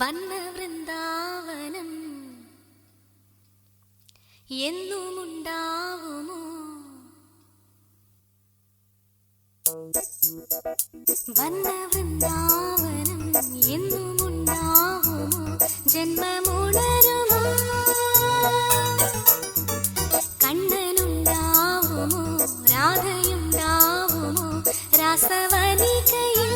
വന്നവൃന്ദാവനം എന്നുമുണ്ടാവുമോ? വന്നവൃന്ദാവനം എന്നുമുണ്ടാവുമോ? ജന്മമുണരുമോ? കണ്ണനുണ്ടാവുമോ? രാധയുണ്ടാവുമോ? രാസവനികയിൽ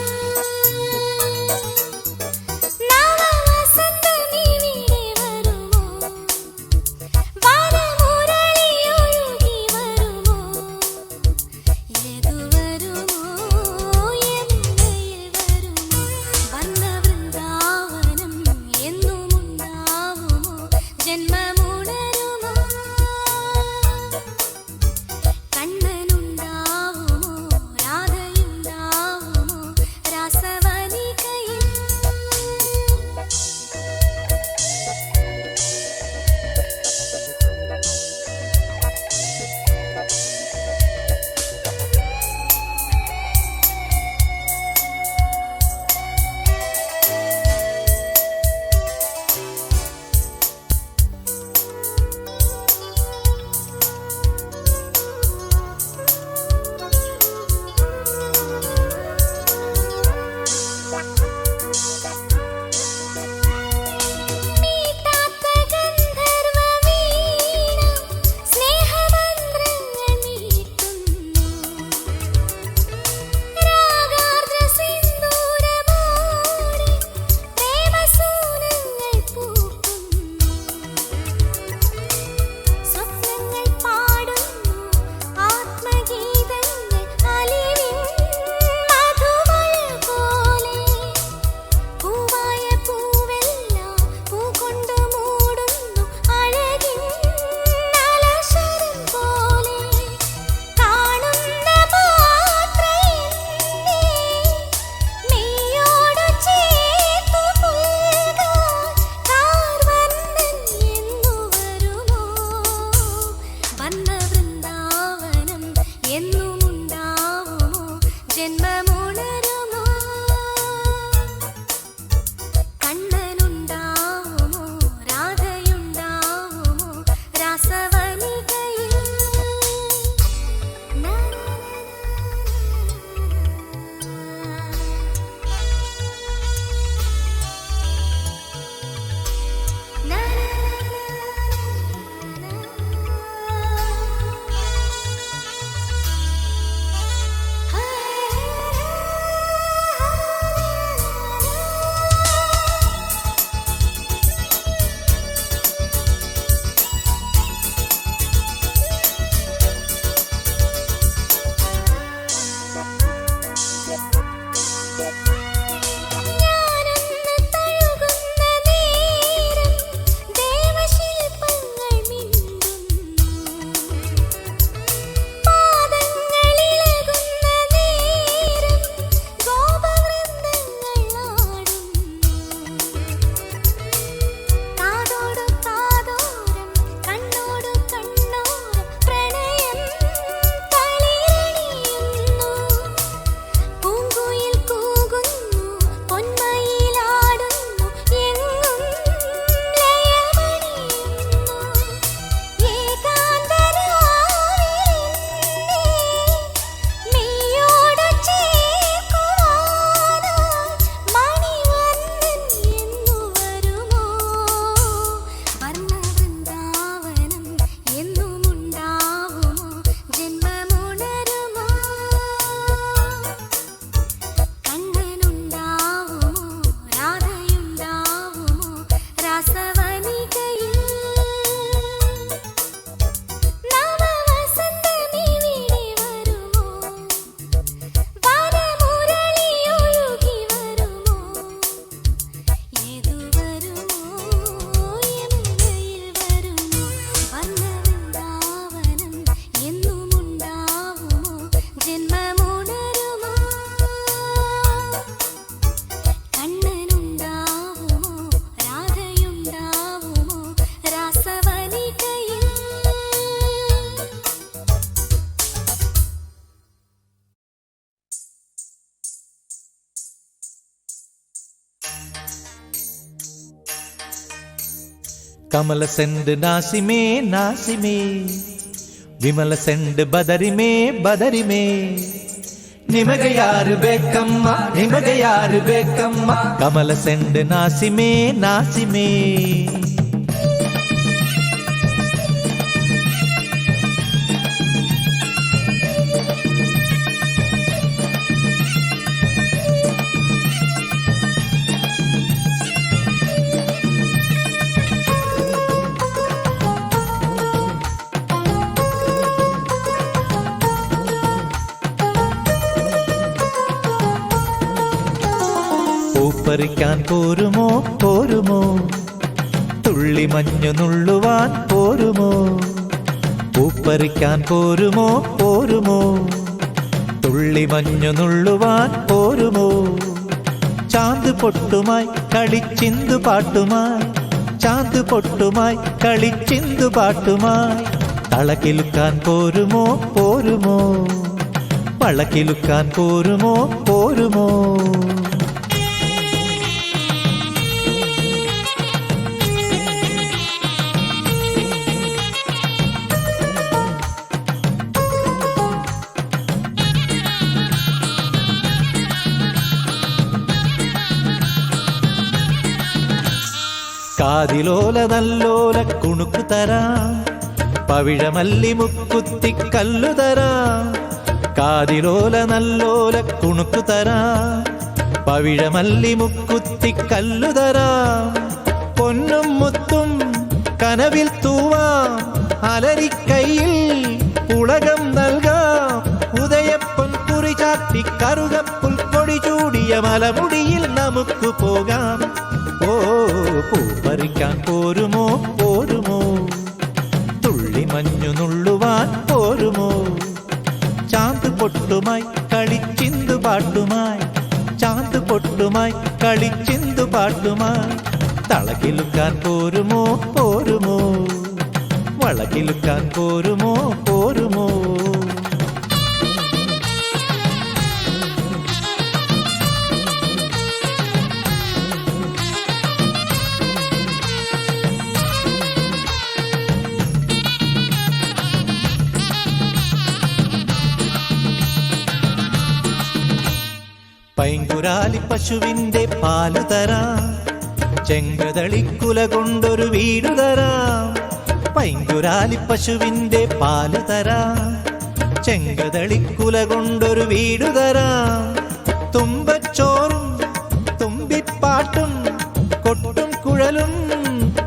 വന്നവൃന്ദാവനം എന്നുമുണ്ടാവുമോ? ಕಮಲ send ನಾಸಿಮೆ ನಾಸಿಮೆ ವಿಮಲ send ಬದರಿಮೆ ಬದರಿಮೆ ನಿಮಗೆ ಯಾರು ಬೇಕಮ್ಮ ನಿಮಗೆ ಯಾರು ಬೇಕಮ್ಮ ಕಮಲ ಸೆಂಡ್ ನಾಸಿಮೆ ನಾಸಿಮೆ പൂപ്പറിക്കാൻ പോരുമോ പോരുമോ തുള്ളി മഞ്ഞു നുള്ളുവാൻ പോരുമോ പൂപ്പറിക്കാൻ പോരുമോ പോരുമോ തുള്ളി മഞ്ഞു നുള്ളുവാൻ പോരുമോ ചാന്ത് പൊട്ടുമായി കളിച്ചിന്തു പാട്ടുമായി ചാന്ത് പൊട്ടുമായി കളിച്ചിന്തു പാട്ടുമായി തളകിലുക്കാൻ പോരുമോ പോരുമോ വളകിലുക്കാൻ പോരുമോ പോരുമോ കാതിലോല നല്ലോല കുണുക്കു തരാം പവിഴമല്ലി മുക്കുത്തി കല്ലു തരാം കാതിലോല നല്ലോല കുണുക്കു തരാം പവിഴമല്ലി മുക്കുത്തി കല്ലു തരാം പൊന്നും മുത്തും കനവിൽ തൂവാം അലരിക്കൈയിൽ ഉലകം നൽകാം ഉദയപ്പൊൻ കുറി ചാത്തി കറുകപ്പുൽ കൊടി ചൂടിയ മലമുടിയിൽ നമുക്ക് പോകാം ഓ പൂപ്പറിക്കാൻ പോരുമോ പോരുമോ തുള്ളി മഞ്ഞു നുള്ളുവാൻ പോരുമോ ചാന്ത് പൊട്ടുമായി കളിച്ചിന്തു പാട്ടുമായി ചാന്ത് പൊട്ടുമായി കളിച്ചിന്തു പാട്ടുമായി തളകിലുക്കാൻ പോരുമോ പോരുമോ വളകിലുക്കാൻ പോരുമോ പോരുമോ പൈങ്കുരാലി പശുവിന്റെ പാലു തരാം ചെങ്കതളിക്കുല കൊണ്ടൊരു വീടു തരാം പൈങ്കുരാലി പശുവിന്റെ പാലു തരാം ചെങ്കതളിക്കുല കൊണ്ടൊരു വീടു തരാം തുമ്പച്ചോറും തുമ്പിപ്പാട്ടും കൊട്ടും കുഴലും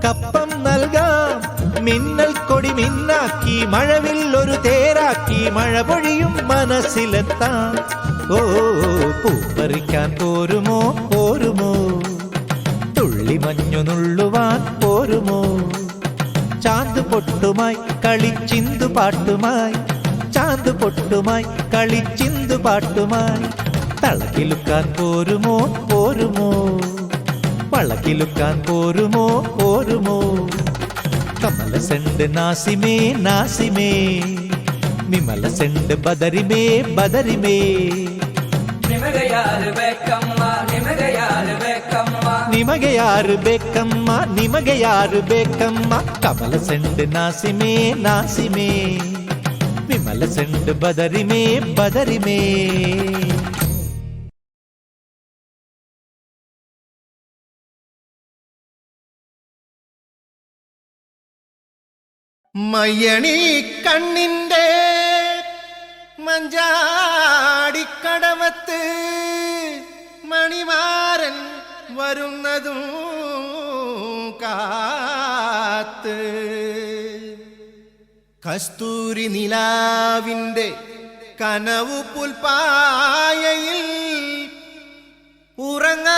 കപ്പം നൽകാം മിന്നൽ കൊടി മിന്നാക്കി മഴവില്ലൊരു തേരാക്കി മഴ പൊഴിയും മനസ്സിലെത്താം ഓ പൂപ്പറിക്കാൻ പോരുമോ പോരുമോ തുള്ളി മഞ്ഞു നുള്ളുവാൻ പോരുമോ ചാന്ത് പൊട്ടുമായി കളിച്ചിന്തു പാട്ടുമായി ചാന്ത് പൊട്ടുമായി കളിച്ചിന്തു പാട്ടുമായി തളകിലുക്കാൻ പോരുമോ പോരുമോ വളകിലുക്കാൻ പോരുമോ പോരുമോ കമല സെണ്ട് നാസിമേ നാസിമേ വിമല സെണ്ട് ബദരിമേ ബദരിമേ ನಿಮಗೆ ಯಾರು ಬೇಕಮ್ಮ ನಿಮಗೆ ಯಾರು ಬೇಕಮ್ಮ ನಿಮಗೆ ಯಾರು ಬೇಕಮ್ಮ ನಿಮಗೆ ಯಾರು ಬೇಕಮ್ಮ ಕಮಲ ಸೆಂಡ್ ನಾಸಿಮೇ ನಾಸಿಮೇ ವಿಮಲ ಸೆಂಡ್ ಬದರಿಮೇ ಬದರಿಮೇ മയ്യണി കണ്ണിൻ്റെ മഞ്ചാടിക്കടവത്ത് മണിമാരൻ വരുന്നതും കാത്ത് കസ്തൂരി നിലാവിൻ്റെ കനവു പുൽപ്പായയിൽ ഉറങ്ങാതിരുന്നോളെ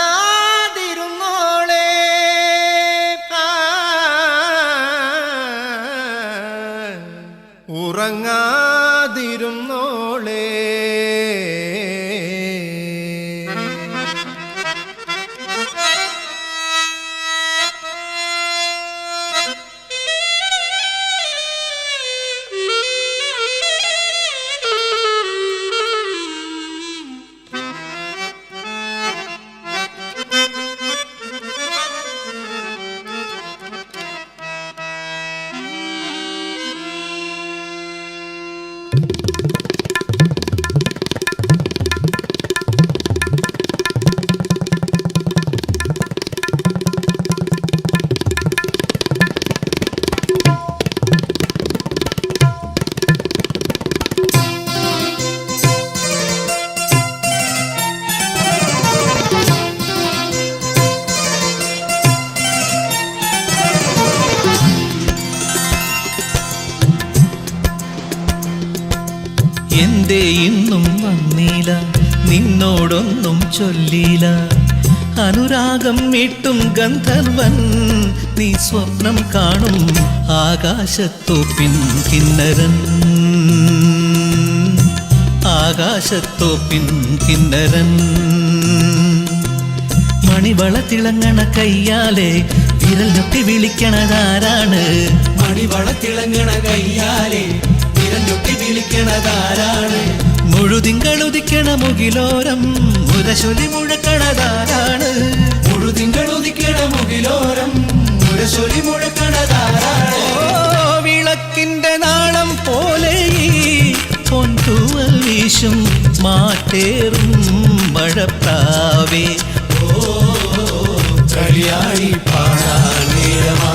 ഉറങ്ങാതിരുന്നോളേ എന്തേ ഇന്നും വന്നീല നിന്നോടൊന്നും ചൊല്ലീല അനുരാഗം മീട്ടും ഗന്ധർവൻ നീ സ്വപ്നം കാണും ആകാശത്തോപ്പിൻ കിന്നരൻ ആകാശത്തോപ്പിൻ കിന്നരൻ മണിവള തിളങ്ങണ കയ്യാലെ വിരൽ ഞൊട്ടി വിളിക്കണതാരാണ് മണിവള തിളങ്ങണ കയ്യാലെ വിരൽ ഞൊട്ടി വിളിക്കണതാരാണ് മുഴുതിങ്കളുദിക്കണ മുകിലോരം മുരശൊലി മുഴക്കണതാരാണ് മുഴുതിങ്കളുദിക്കണ മുകിലോരം മുരശൊലി മുഴക്കണതാരാണ് വിളക്കിന്റെ നാളം പോലെ പൊൻതൂവൽ വീശും മാറ്റേറും മഴപ്രാവേ കളിയാടി പാടാൻ നേരമാ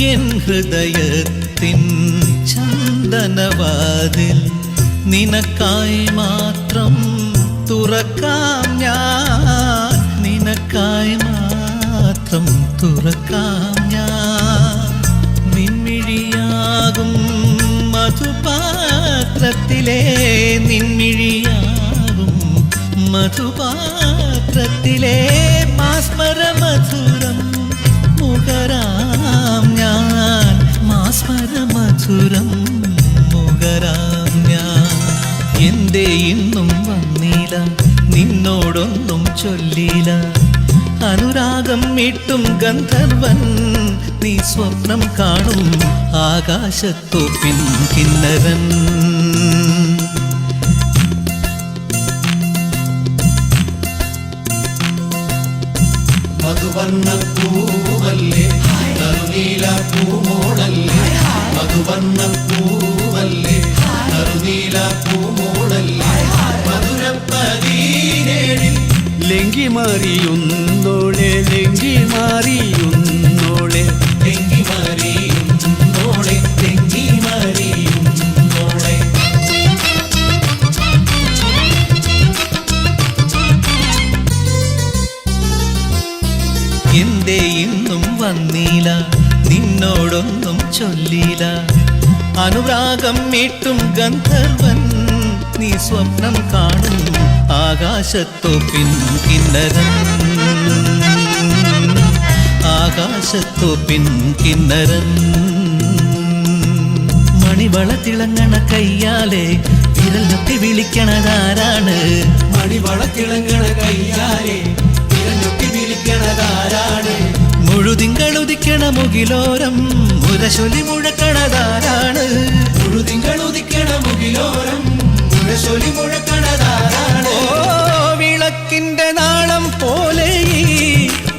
എൻ ഹൃദയത്തിൻ ചന്ദനവാതിൽ നിനക്കായി മാത്രം തുറക്കാം ഞാൻ നിനക്കായി മാത്രം തുറക്കാം ഞാൻ നിൻമിഴിയാകും മധുപാത്രത്തിലെ നിൻമിഴിയാകും മധുപാത്രത്തിലെ മാസ്മര മധുരം മുഖരാം ഞാൻ മാസ്മര മധുരം മുഖരാം ഞാൻ എന്തേ ഇന്നും വന്നീല നിന്നോടൊന്നും ചൊല്ലീല അനുരാഗം മീട്ടും ഗന്ധർവൻ നീ സ്വപ്നം കാണും ആകാശത്തോപ്പിൻ കിന്നരൻ മധുവർണ്ണ പൂവല്ലേ നറുനീല പൂമോളല്ലേ മധുവർണ്ണ പൂവല്ലേ നറുനീല പൂമോളല്ലേ മധുരപ്പതിനേഴിൽ ലെങ്കി മാറിയുന്നോളെ ലെങ്കി മാറിയുന്നോളെ തെങ്ങി മാറിയുന്നോളെ തെങ്ങി മാറിയുന്നോളെ എന്തേ ഇന്നും വന്നീല നിന്നോടൊന്നും ചൊല്ലീല അനുരാഗം മീട്ടും ഗന്ധർവൻ നീ സ്വപ്നം കാണും ആകാശത്തോപ്പിൻ കിന്നരൻ ആകാശത്തോപ്പിൻ കിന്നരൻ മണിവള തിളങ്ങണ കയ്യാലെ വിരൽ ഞൊട്ടി വിളിക്കണതാരാണ് മണിവള തിളങ്ങണ കയ്യാലെ വിരൽ ഞൊട്ടി വിളിക്കണതാരാണ് മുഴുതിങ്കളുദിക്കണ മുകിലോരം മുരശൊലി മുഴക്കണതാരാണ് മുഴുതിങ്കളുദിക്കണ മുകിലോരം മുരശൊലി മുഴക്കണതാരാണ് വിളക്കിന്റെ നാളം പോലെ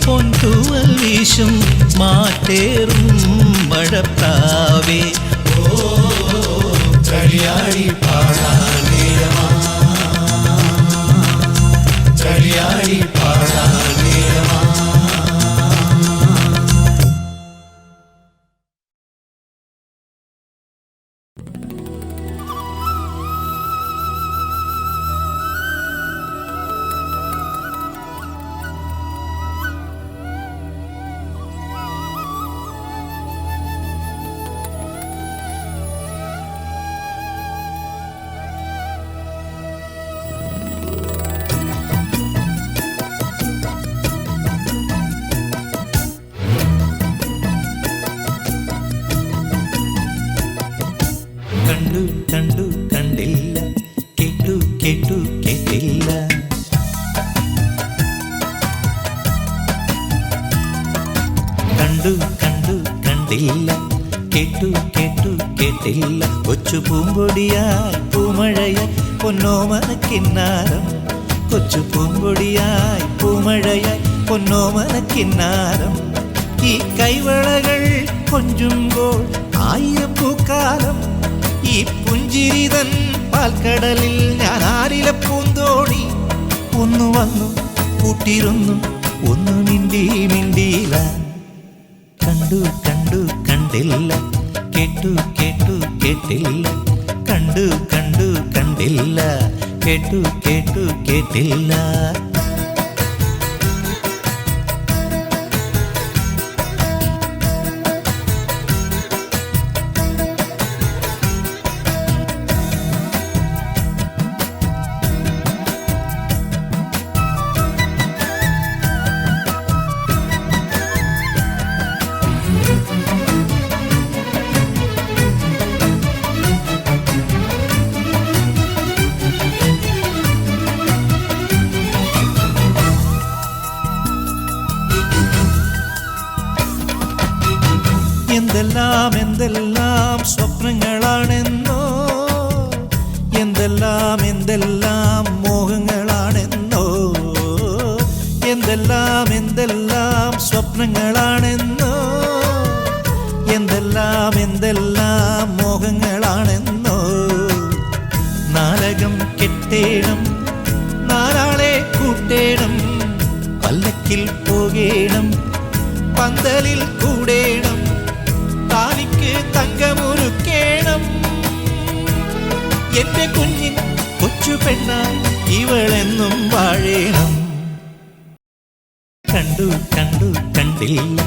പൊൻതൂവൽ വീശും മാറ്റേറും മഴപ്രാവേ കളിയാടി പാടാൻ നേരമാ കളിയാടി പാടാൻ നേരമാ കണ്ടു കണ്ടു കണ്ടില്ല കേട്ടു കേട്ടു കേട്ടില്ല കണ്ടു കണ്ടു കണ്ടില്ല, കേട്ടു കേട്ടു കേട്ടില്ല. കൊച്ചു പൂമ്പൊടിയായി പൂമഴയായി പൊന്നോമനക്കിന്നാരം, കൊച്ചു പൂമ്പൊടിയായി പൂമഴയായി പൊന്നോമനക്കിന്നാരം. ഈ കൈവളകൾ കൊഞ്ചുമ്പോൾ ആയിരം പൂക്കാലം, ഈ പുഞ്ചിരിതൻ പാൽക്കടലിൽ ഞാൻ ആരില പൂന്തോണി. ഒന്നു വന്നു കൂട്ടിരുന്നു, ഒന്നു മിണ്ടി മിണ്ടിയില്ല. കണ്ടു കണ്ടു കണ്ടില്ല, കേട്ടു കേട്ടു കേട്ടില്ല. കണ്ടു കണ്ടു കണ്ടില്ല, കേട്ടു കേട്ടു കേട്ടില്ല. എന്തെല്ലാം എന്തെല്ലാം സ്വപ്നങ്ങളാണെന്നോ, എന്തെല്ലാം എന്തെല്ലാം മോഹങ്ങളാണെന്നോ, എന്തെല്ലാം എന്തെല്ലാം സ്വപ്നങ്ങളാണെന്നോ, എന്തെല്ലാം എന്തെല്ലാം മോഹങ്ങളാണെന്നോ. നാലകം കെട്ടേണം, നാലാളെ കൂട്ടേണം, പല്ലക്കിൽ പോകേണം, പന്തലിൽ കൂടേണം, താനിക്ക് തങ്കമൊരുക്കേണം. എന്റെ കുഞ്ഞിൻ കൊച്ചു പെണ്ണായി ഇവളെന്നും വാഴേണം. കണ്ടു കണ്ടു കണ്ടില്ല,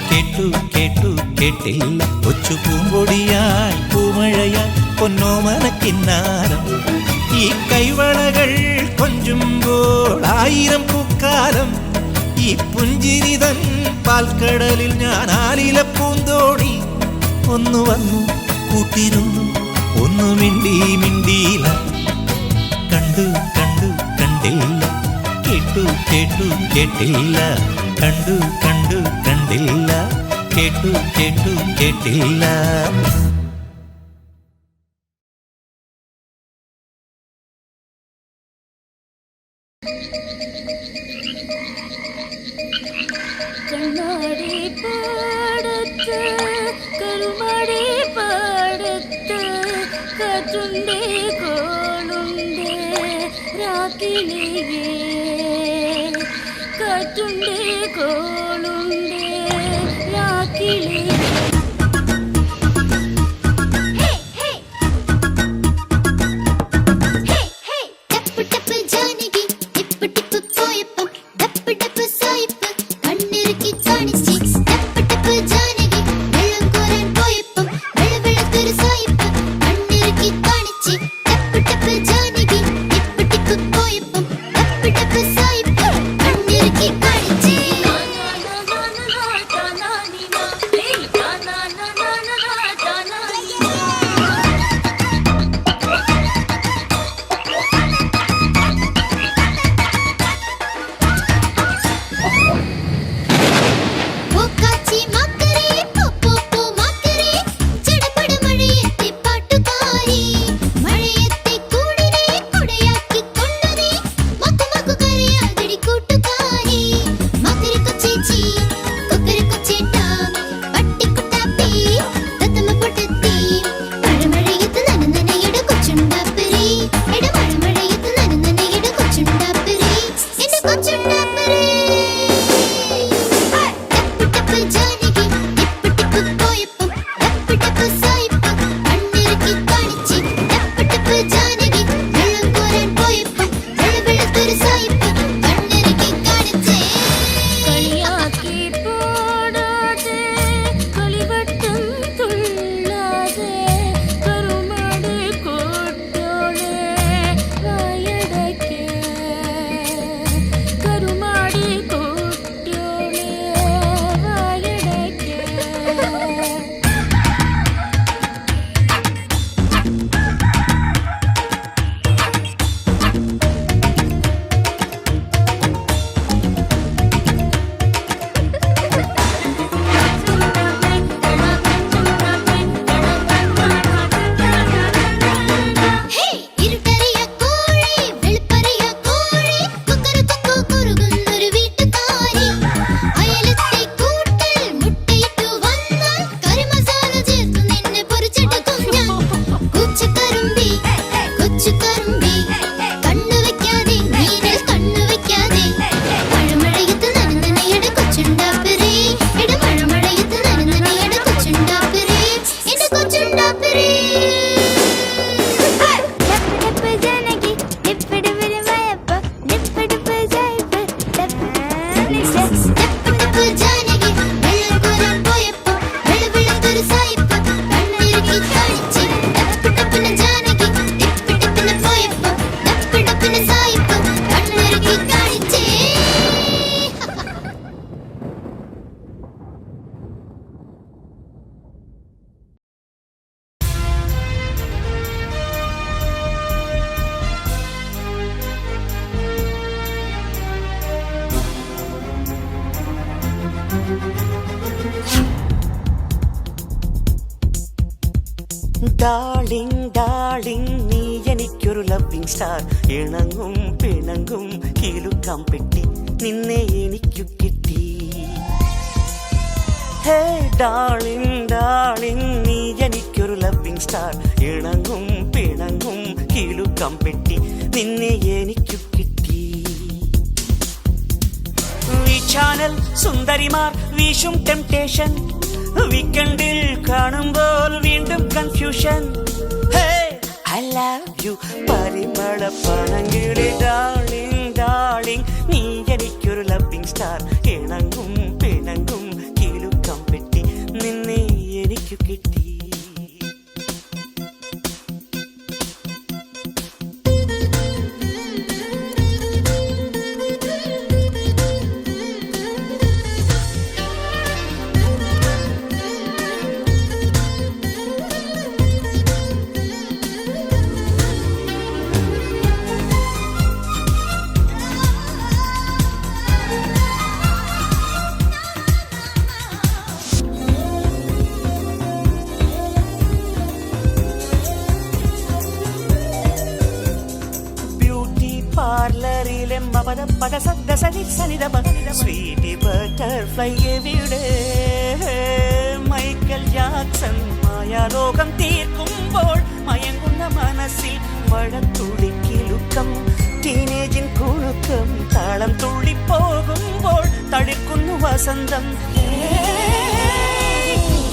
കേട്ടു കേട്ടു കേട്ടില്ല. കൊച്ചു പൂമ്പൊടിയായി പൂമഴയായി പൊന്നോമനക്കിന്നാരം. ഈ കൈവളകൾ കൊഞ്ചുമ്പോൾ ആയിരം പൂക്കാലം, ഈ പുഞ്ചിരിതൻ പാൽക്കടലിൽ ഞാൻ ആലില പൂന്തോണി. ഒന്നു വന്നു കൂട്ടിരുന്നു, ഒന്നു മിണ്ടി മിണ്ടിയില്ല. കണ്ടു കണ്ടു കണ്ടില്ല, കേട്ടു കേട്ടു കേട്ടില്ല. കണ്ടു കണ്ടു കണ്ടില്ല, കേട്ടു കേട്ടു കേട്ടില്ല. കണ്ണാടി പാടത്ത് കരുമാടി പാടത്ത് കാറ്റുണ്ടേ കോളുണ്ടേ രാക്കിളിയേ, കാറ്റുണ്ടേ കോളുണ്ടേ രാക്കിളിയേ. എനിക്കൊരു ലവിങ് സ്റ്റാർ ഇണങ്ങും പിണങ്ങും കിലുക്കം പെട്ടി നിന്നെ എനിക്കു കിട്ടി. ഹേ ഡാർലിംഗ് ഡാർലിംഗ് നീ എനിക്കൊരു ലവിങ് സ്റ്റാർ ഇണങ്ങും പിണങ്ങും കിലുക്കം പെട്ടി നിന്നെ എനിക്കു കിട്ടി. ഈ ചാനൽ സുന്ദരിമാർ വീശും ടെംപ്ടേഷൻ വീക്കെൻഡിൽ കാണുമ്പോൾ വീണ്ടും കൺഫ്യൂഷൻ. I love you പരിമള പനങ്കിളി ഡാർലിംഗ് ഡാർലിംഗ് നീ എനിക്കൊരു ലവിങ് സ്റ്റാർ ഇണങ്ങും പിണങ്ങും കിലുക്കം പെട്ടി നിന്നെ എനിക്കു കിട്ടി. പാർലറിലെ സ്വീറ്റി ബട്ടർഫ്ലൈ എവിടെ മൈക്കൽ ജാക്സൺ മായാലോകം തീർക്കുമ്പോൾ മയങ്ങുന്ന മനസ്സിൽ മഴത്തുള്ളിക്കിലുക്കം ടീനേജിൻ കുണുക്കം താളം തുള്ളിപ്പോകുമ്പോൾ തളിർക്കുന്നു വസന്തം.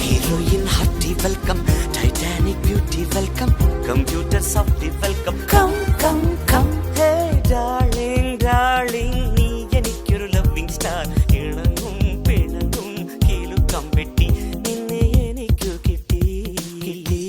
Heroine hearty welcome Titanic beauty welcome computer soft welcome come come come. Hey darling darling നീ എനിക്കൊരു ലവിങ് സ്റ്റാർ ഇണങ്ങും പിണങ്ങും കിലുക്കം പെട്ടി നിന്നെ എനിക്കു കിട്ടി കിട്ടി കിട്ടി.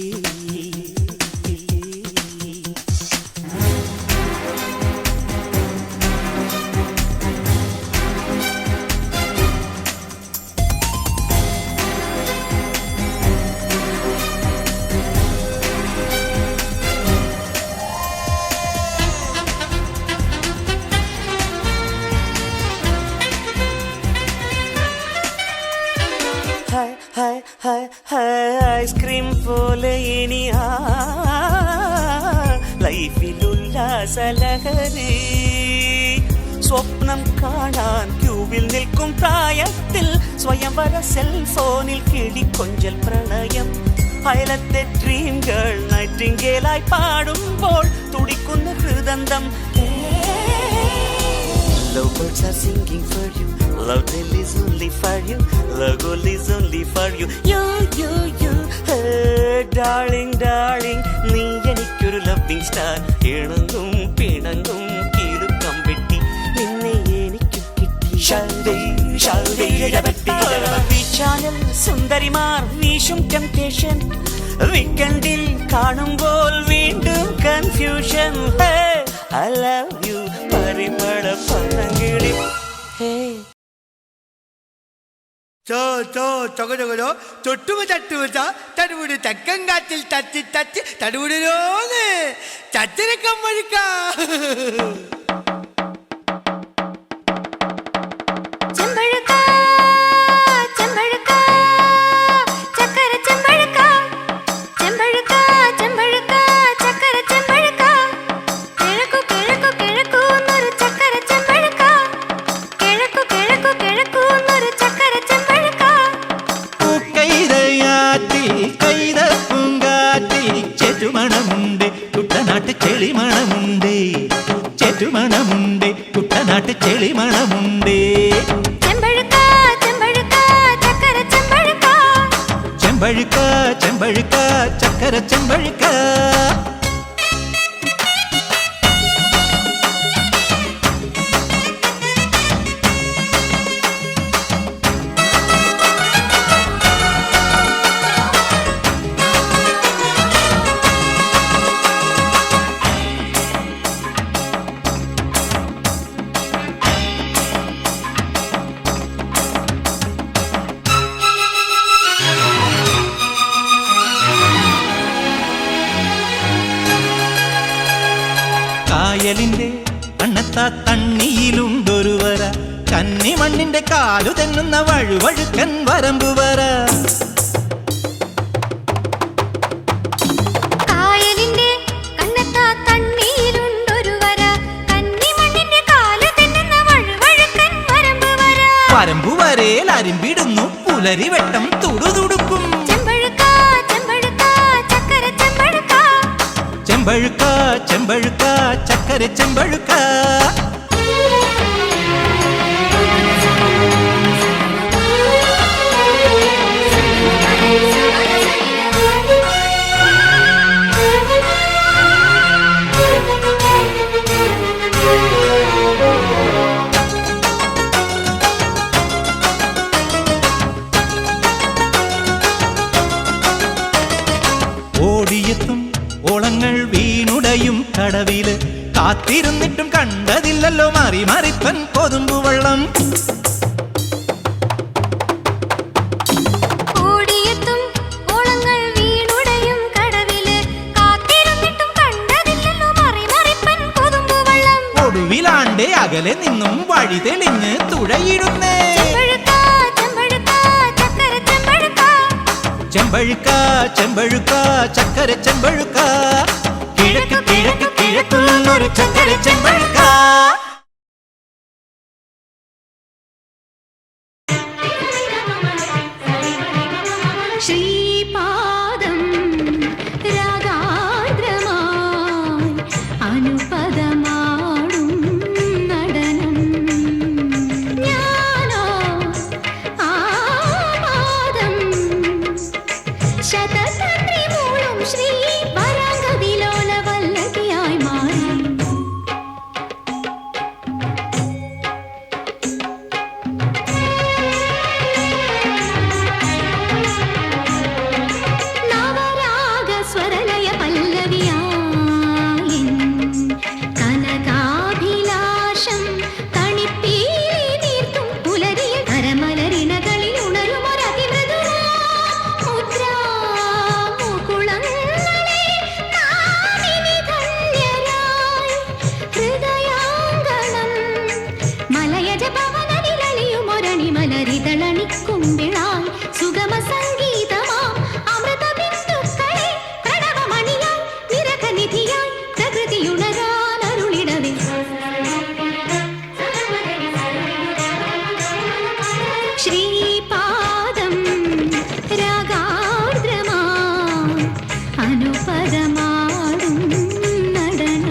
ഐസ്ക്രീം പോലെ ഇനി ലൈഫിൽ ഉല്ലാസലഹരി സ്വപ്നം കാണാൻ ക്യൂവിൽ നിൽക്കും പ്രായത്തിൽ സ്വയംവര സെൽഫോണിൽ കിളിക്കൊഞ്ചൽ പ്രണയം അയലത്തെ ഡ്രീം ഗേൾ നൈറ്റിംഗേലായി പാടുമ്പോൾ തുടിക്കുന്ന ഹൃദന്തം. Love birds are singing for you. Love tale is only for you. Love goal is only for you. You, you, you. Hey, darling, darling. നീ എനിക്കൊരു ലവിങ് സ്റ്റാർ ഇണങ്ങും പിണങ്ങും കിലുക്കം പെട്ടി നിന്നെ എനിക്കു കിട്ടി. ചാനൽ സുന്ദരിമാർ വീശും ടെംപ്ടേഷൻ വീക്കെൻഡിൽ കാണുമ്പോൾ വീണ്ടും കൺഫ്യൂഷൻ. I love you പരിമള പനങ്കിളി. ചോ ചോ ചൊക ചൊകലോ തൊട്ടുമ തട്ടുവച്ച തടുവിട് തെക്കൻ കാറ്റിൽ തച്ച് തച്ച് തടുവിടലോന്ന് ചച്ചരക്കം വഴിക്ക. ചെറ്റുമണമുണ്ട് കുട്ടനാട്ട് ചെളിമണമുണ്ട് ചെറ്റുമണമുണ്ട് കുട്ടനാട്ട് ചെളിമണമുണ്ട്. ചെമ്പഴുക്ക ചെമ്പഴുക്ക ചക്കര ചെമ്പഴുക്ക. കായലിന്റെ കണ്ണത്താ തണ്ണിയിലുണ്ടൊരു വര കന്നിമണ്ണിന്റെ കാലു തെന്നുന്ന വഴുവഴുക്കൻ വരമ്പു വര. കായലിന്റെ കണ്ണത്താ തണ്ണി വരമ്പു വരേൽ അരിമ്പിടുന്നു പുലരി വെട്ടം തുടുതുടുക്കും. ചെമ്പഴുക്ക ചെമ്പഴുക്ക ചക്കര ചെമ്പഴുക്ക ചെമ്പഴുക്ക ചെമ്പഴുക്ക ചക്കര ചെമ്പഴുക്ക. ഓടിയെത്തും ഓളങ്ങൾ വീണുടയും കടവില് കാത്തിരുന്നിട്ടും കണ്ടതില്ലല്ലോ മാറി മാറിപ്പൻ കൊതുമ്പുവെള്ളം. ഓടിയെത്തും ഓളങ്ങൾ വീണുടയും കടവില് കാത്തിരുന്നിട്ടും കണ്ടതില്ലല്ലോ മറിമറിപ്പൻ കൊതുമ്പുവെള്ളം. ഒടുവിലാണ്ടേ അകലെ നിന്നും വഴി തെളിഞ്ഞ് തുഴയിടുന്നേ. ചെമ്പഴുക്ക ചെമ്പഴുക്ക ചക്കര ചെമ്പഴുക്ക. കിഴക്ക് കിഴക്ക് കിഴക്കുന്നൊരു ചക്കര ചെമ്പഴുക്ക. ശ്രീപാദം രാഗാർദ്രമായി അനുപദമാടും നടനം ഞാനോ ആ പാദം ശതതന്ത്രി മൂളും ശ്രീ വരാംഗവിലോല വല്ലകിയായി മാറി. നവരാഗ സ്വരലയ പല്ലവിയായി കനകാഭിലാഷം തണിപ്പീലി നീർത്തും പുലരിയിൽ കരമലരിണകളിൽ ഉണരുമൊരതിമൃദുരാമുകുളങ്ങളെ കാമിനി ധന്യരായി ഹൃദയാങ്കണം മലയജ ഭവനനിലളിയുമൊരണിമലരിതളണിക്കുമ്പിളായി സുഗമ സംഗീതമാം അമൃത ബിന്ദുക്കളെ പ്രണവമണിയായി നിരകനിധിയായി പ്രകൃതിയുണരാനരുളിടവേ. ശ്രീപാദം രാഗാർദ്രമായി അനുപദമാടും നടനം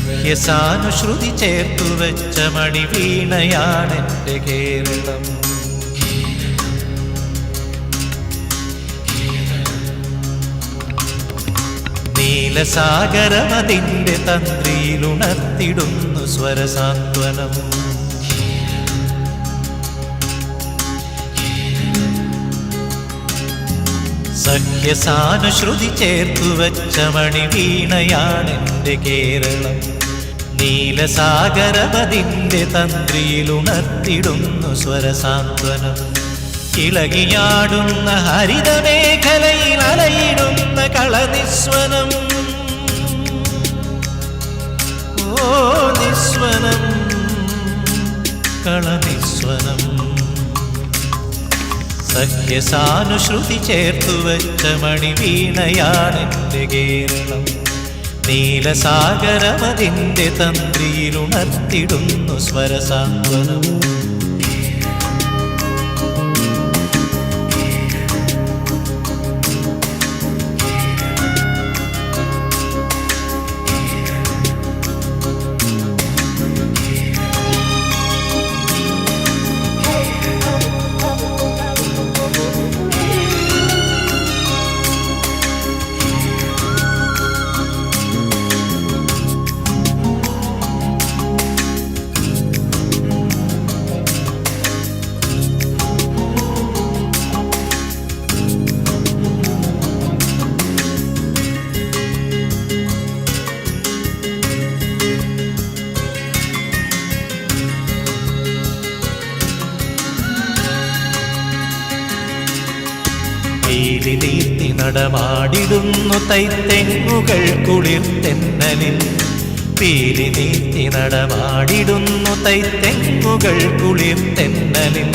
സഖ്യസാനുശ്രുതി ചേർത്തു വെച്ച മണിവീണയാണെന്റെ കേരളം. നീലസാഗരമതിന്റെ തന്ത്രിയിലുണർത്തിടുന്നു സ്വരസാന്ത്വനം. സഖ്യസാനുശ്രുതി ചേർത്തു വെച്ച മണിവീണയാണെന്റെ കേരളം. നീലസാഗരപതിന്റെ തന്ത്രിയിലുണർത്തിടുന്നു സ്വരസാന്ത്വനം. ഇളകിയാടുന്ന ഹരിതമേഖലയിൽ അലയിടുന്ന കളനിസ്വനം. ഓ നിസ്വനം കളനിസ്വനം. സഖ്യസാനുശ്രുതി ചേർത്തു വെച്ച മണിവീണയാണെന്റെ കേരളം. നീലസാഗരമതിന്റെ തന്ത്രിയിലുണർത്തിടുന്നു സ്വരസാന്ത്വനം. പീലി തീർത്തി നടമാടിടുന്നു തൈത്തെങ്ങുകൾ കുളിർത്തെന്നലിൽ. പീലി നീത്തി നടമാടിടുന്നു തൈത്തെങ്ങുകൾ കുളിർ തെന്നലിൽ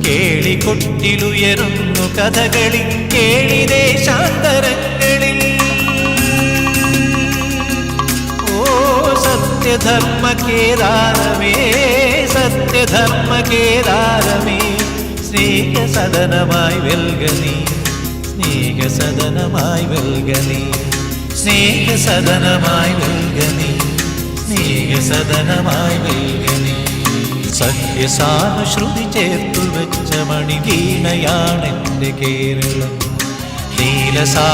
കേളികൊട്ടിലുയരുന്നു കഥകളി കേളി ദേശാന്തരങ്ങളിൽ ഓ സത്യധർമ്മ കേദാരമേ സത്യധർമ്മ കേദാരമേ സ്നേഹസദനമായി വെൽഗനി സ്നേഹസദനമായി വെൽഗനി സ്നേഹസദനമായി വെൽഗനി സ്നേഹസദനമായി വെൽഗനി സഖ്യസാനുശ്രുതി ചേർത്തു വെച്ച മണിവീണയാണെൻ്റെ കേരളം നീലസാഗരമതിൻ്റെ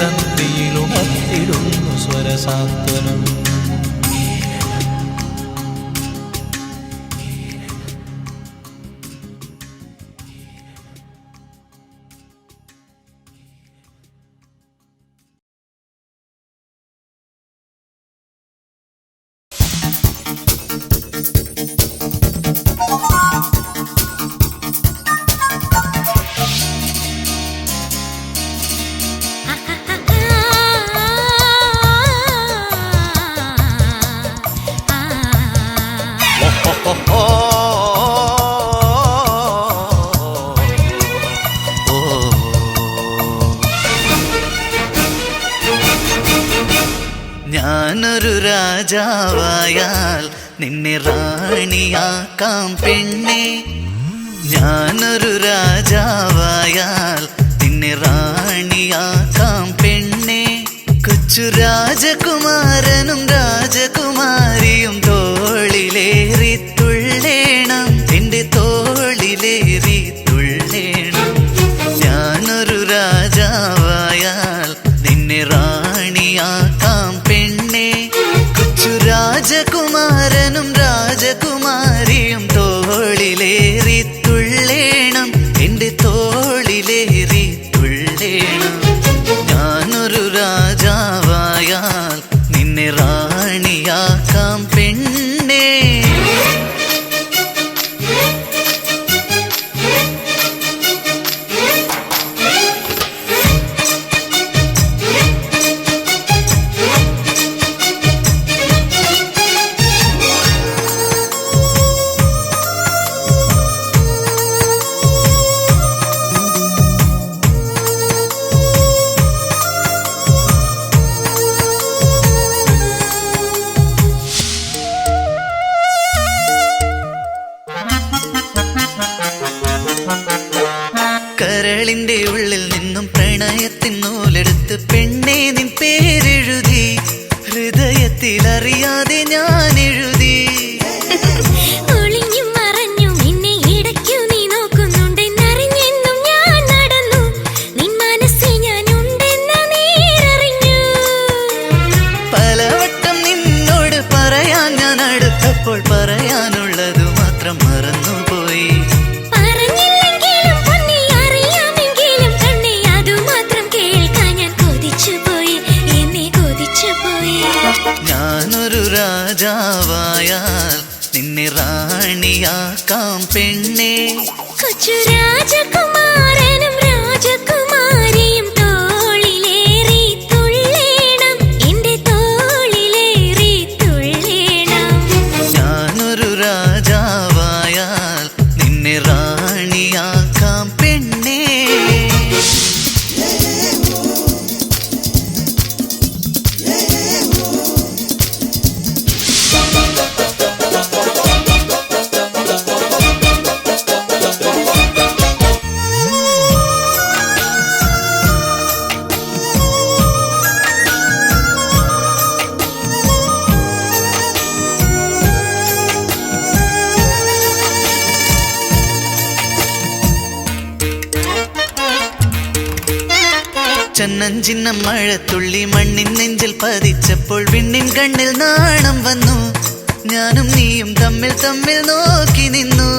തന്ത്രിയിലുണർത്തിടുന്നു സ്വരസാന്ത്വനം ഞാനൊരു രാജാവായാൽ നിന്നെ റാണിയാക്കാം പെണ്ണെ ഞാനൊരു രാജാവായാൽ നിന്നെ റാണിയാക്കാം പെണ്ണെ കൊച്ചു രാജകുമാരനും രാജകുമാരിയും തോളിലേറി തുള്ളേണം എൻ്റെ തോളിലേറി തുള്ളേണം ഞാനൊരു രാജാവായാൽ നിന്നെ റാണിയാക്കാം പെണ്ണെ കൊച്ചു രാജകുമാരനും രാജകുമാരിയും തോളിലേറി തുള്ളേണം എൻ്റെ തോളിലേറി തുള്ളേണം ഞാനൊരു രാജാവായാൽ നിന്നെ റാണിയാക്കാം പെണ്ണെ കരളിന്റെ ഉള്ളിൽ നിന്നും പ്രണയത്തിൻ നൂലെടുത്ത് പെണ്ണെ നിൻ പേരെഴുതി ഹൃദയത്തിൽ അറിയാതെ ഞാൻ എഴുതി ഒളിഞ്ഞും മറഞ്ഞും എന്നെ ഇടയ്ക്കു നീ നോക്കുന്നുണ്ടെന്നറിഞ്ഞെന്നും ഞാൻ നടന്നു നിൻ മനസ്സിൽ ഞാൻ ഉണ്ടെന്ന നേരറിഞ്ഞു പലവട്ടം നിന്നോട് പറയാൻ ഞാൻ അടുത്തപ്പോൾ പറയാനുള്ളത് മാത്രം മറന്നുപോയി പറഞ്ഞില്ലെങ്കിലും പൊന്നെ അറിയാമെങ്കിലും കണ്ണേ അതുമാത്രം കേൾക്കാൻ ഞാൻ കൊതിച്ചുപോയി എന്നെ കൊതിച്ചുപോയി ഞാനൊരു രാജാവായാൽ നിന്നെ റാണിയാക്കാം പെണ്ണെ കൊച്ചു രാജകുമാരനും രാജകുമാരിയും തോളിലേറി തുള്ളേണം എൻ്റെ തോളിലേറി തുള്ളേണം ഞാനൊരു രാജാവായാൽ നിന്നെ റാണിയാക്കാം പെണ്ണെ ചന്നഞ്ചിന്നം മഴത്തുള്ളി മണ്ണിൻ നെഞ്ചിൽ പതിച്ചപ്പോൾ വിണ്ണിൻ കണ്ണിൽ നാണം വന്നു ഞാനും നീയും തമ്മിൽ തമ്മിൽ നോക്കി നിന്നു